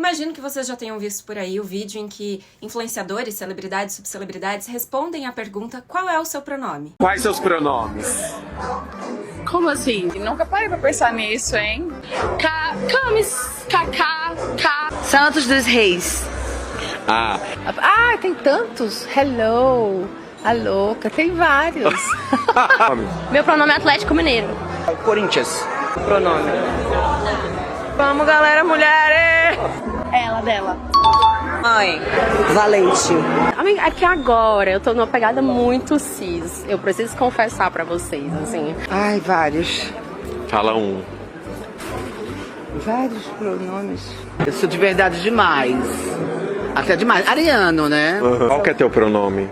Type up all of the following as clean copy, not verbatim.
Imagino que vocês já tenham visto por aí o vídeo em que influenciadores, celebridades, subcelebridades respondem à pergunta: qual é o seu pronome? Quais seus pronomes? Como assim? Nunca parei pra pensar nisso, hein? Camis, Santos dos Reis. Ah, Tem tantos. Hello. A louca, tem vários. Meu pronome é Atlético Mineiro. Corinthians. Pronome. Vamos, galera, mulheres! Ela, dela. Mãe. Valente. Amiga, é que agora eu tô numa pegada muito cis. Eu preciso confessar pra vocês, assim. Ai, vários. fala um. Vários pronomes. Eu sou de verdade demais. Até demais. Ariano, né? Qual que é teu pronome?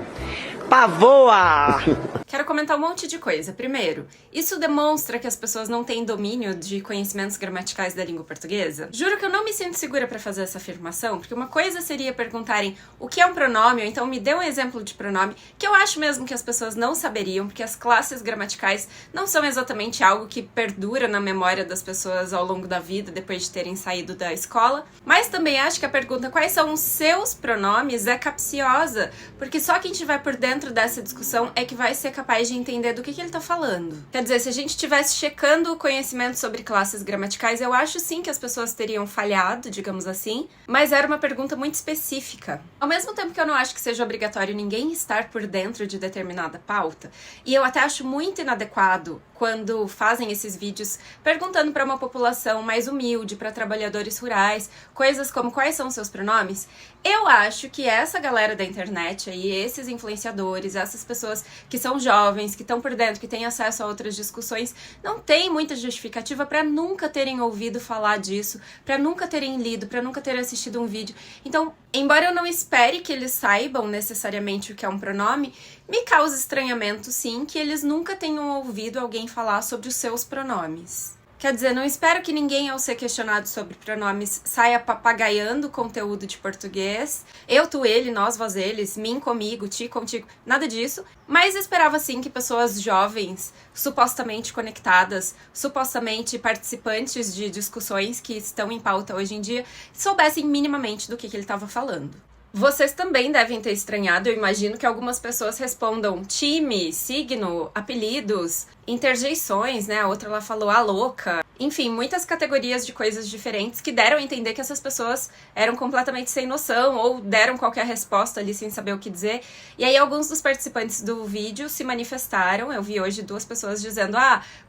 Pavoa! Quero comentar um monte de coisa. Primeiro, isso demonstra que as pessoas não têm domínio de conhecimentos gramaticais da língua portuguesa? Juro que eu não me sinto segura pra fazer essa afirmação, porque uma coisa seria perguntarem o que é um pronome, ou então me dê um exemplo de pronome, que eu acho mesmo que as pessoas não saberiam, porque as classes gramaticais não são exatamente algo que perdura na memória das pessoas ao longo da vida, depois de terem saído da escola. Mas também acho que a pergunta quais são os seus pronomes é capciosa, porque só quem estiver por dentro dessa discussão é que vai ser capaz de entender do que ele tá falando. Quer dizer, se a gente estivesse checando o conhecimento sobre classes gramaticais, eu acho sim que as pessoas teriam falhado, digamos assim, mas era uma pergunta muito específica. Ao mesmo tempo que eu não acho que seja obrigatório ninguém estar por dentro de determinada pauta, e eu até acho muito inadequado quando fazem esses vídeos perguntando para uma população mais humilde, para trabalhadores rurais, coisas como quais são seus pronomes, eu acho que essa galera da internet aí, esses influenciadores, essas pessoas que são jovens, que estão por dentro, que têm acesso a outras discussões, não tem muita justificativa para nunca terem ouvido falar disso, para nunca terem lido, para nunca terem assistido um vídeo. Então, embora eu não espere que eles saibam necessariamente o que é um pronome, me causa estranhamento, sim, que eles nunca tenham ouvido alguém falar sobre os seus pronomes. Quer dizer, não espero que ninguém, ao ser questionado sobre pronomes, saia papagaiando conteúdo de português. Eu, tu, ele, nós, vós, eles, mim, comigo, ti, contigo, nada disso. Mas esperava, sim, que pessoas jovens, supostamente conectadas, supostamente participantes de discussões que estão em pauta hoje em dia, soubessem minimamente do que ele estava falando. Vocês também devem ter estranhado, eu imagino que algumas pessoas respondam time, signo, apelidos, interjeições, né? A outra lá falou a louca. Enfim, muitas categorias de coisas diferentes que deram a entender que essas pessoas eram completamente sem noção ou deram qualquer resposta ali sem saber o que dizer. E aí alguns dos participantes do vídeo se manifestaram. Eu vi hoje 2 pessoas dizendo,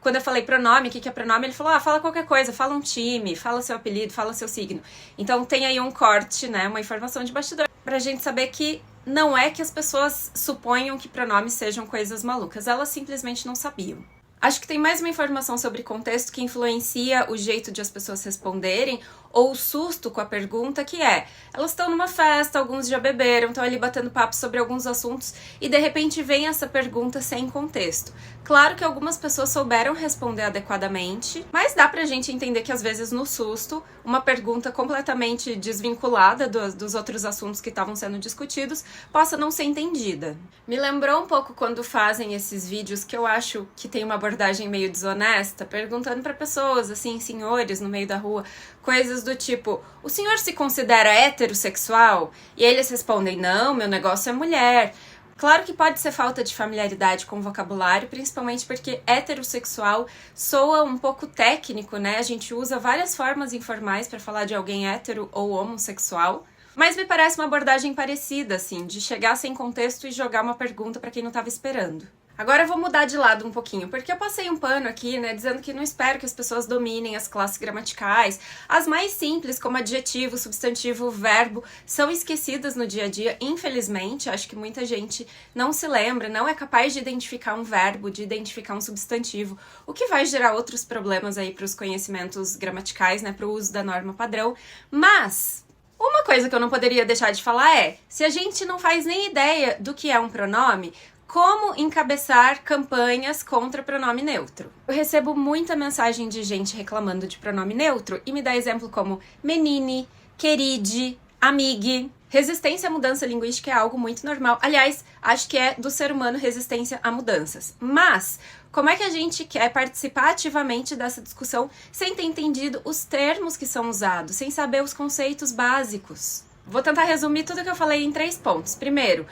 quando eu falei pronome, o que é pronome? Ele falou, fala qualquer coisa, fala um time, fala seu apelido, fala seu signo. Então tem aí um corte, né? Uma informação de bastidor pra gente saber que não é que as pessoas suponham que pronomes sejam coisas malucas, elas simplesmente não sabiam. Acho que tem mais uma informação sobre contexto que influencia o jeito de as pessoas responderem ou o susto com a pergunta, que é, elas estão numa festa, alguns já beberam, estão ali batendo papo sobre alguns assuntos e de repente vem essa pergunta sem contexto. Claro que algumas pessoas souberam responder adequadamente, mas dá pra gente entender que às vezes no susto, uma pergunta completamente desvinculada dos outros assuntos que estavam sendo discutidos possa não ser entendida. Me lembrou um pouco quando fazem esses vídeos que eu acho que tem uma abordagem meio desonesta, perguntando pra pessoas, assim, senhores no meio da rua, coisas do tipo, o senhor se considera heterossexual? E eles respondem, não, meu negócio é mulher. Claro que pode ser falta de familiaridade com o vocabulário, principalmente porque heterossexual soa um pouco técnico, né? A gente usa várias formas informais para falar de alguém hétero ou homossexual. Mas me parece uma abordagem parecida, assim, de chegar sem contexto e jogar uma pergunta para quem não estava esperando. Agora eu vou mudar de lado um pouquinho, porque eu passei um pano aqui, né, dizendo que não espero que as pessoas dominem as classes gramaticais. As mais simples, como adjetivo, substantivo, verbo, são esquecidas no dia a dia, infelizmente. Acho que muita gente não se lembra, não é capaz de identificar um verbo, de identificar um substantivo, o que vai gerar outros problemas aí para os conhecimentos gramaticais, né, para o uso da norma padrão. Mas uma coisa que eu não poderia deixar de falar é, se a gente não faz nem ideia do que é um pronome, como encabeçar campanhas contra pronome neutro? Eu recebo muita mensagem de gente reclamando de pronome neutro e me dá exemplo como menine, queride, amigue. Resistência à mudança linguística é algo muito normal. Aliás, acho que é do ser humano resistência a mudanças. Mas como é que a gente quer participar ativamente dessa discussão sem ter entendido os termos que são usados, sem saber os conceitos básicos? Vou tentar resumir tudo que eu falei em 3 pontos. Primeiro,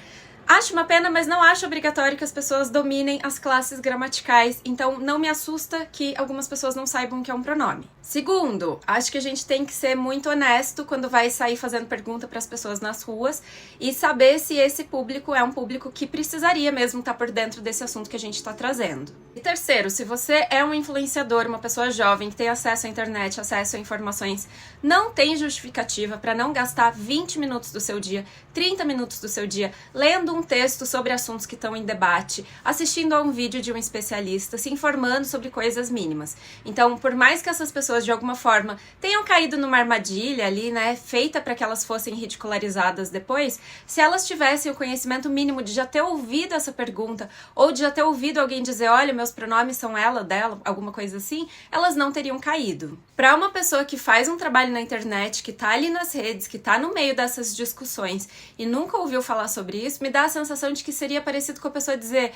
acho uma pena, mas não acho obrigatório que as pessoas dominem as classes gramaticais, então não me assusta que algumas pessoas não saibam o que é um pronome. Segundo, acho que a gente tem que ser muito honesto quando vai sair fazendo pergunta para as pessoas nas ruas e saber se esse público é um público que precisaria mesmo estar por dentro desse assunto que a gente está trazendo. E terceiro, se você é um influenciador, uma pessoa jovem que tem acesso à internet, acesso a informações, não tem justificativa para não gastar 20 minutos do seu dia, 30 minutos do seu dia, lendo um texto sobre assuntos que estão em debate, assistindo a um vídeo de um especialista, se informando sobre coisas mínimas. Então, por mais que essas pessoas de alguma forma tenham caído numa armadilha ali, né, feita para que elas fossem ridicularizadas depois, se elas tivessem o conhecimento mínimo de já ter ouvido essa pergunta ou de já ter ouvido alguém dizer, olha, meus pronomes são ela, dela, alguma coisa assim, elas não teriam caído. Para uma pessoa que faz um trabalho na internet, que tá ali nas redes, que tá no meio dessas discussões e nunca ouviu falar sobre isso, me dá a sensação de que seria parecido com a pessoa dizer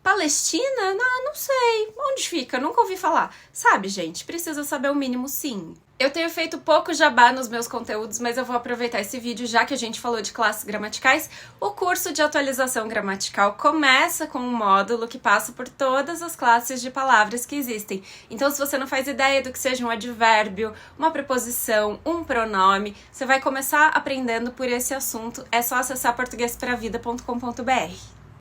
Palestina? Não sei. Onde fica? Nunca ouvi falar. Sabe, gente? Precisa saber o mínimo, sim. Eu tenho feito pouco jabá nos meus conteúdos, mas eu vou aproveitar esse vídeo, já que a gente falou de classes gramaticais. O curso de atualização gramatical começa com um módulo que passa por todas as classes de palavras que existem. Então, se você não faz ideia do que seja um advérbio, uma preposição, um pronome, você vai começar aprendendo por esse assunto. É só acessar portuguespravida.com.br.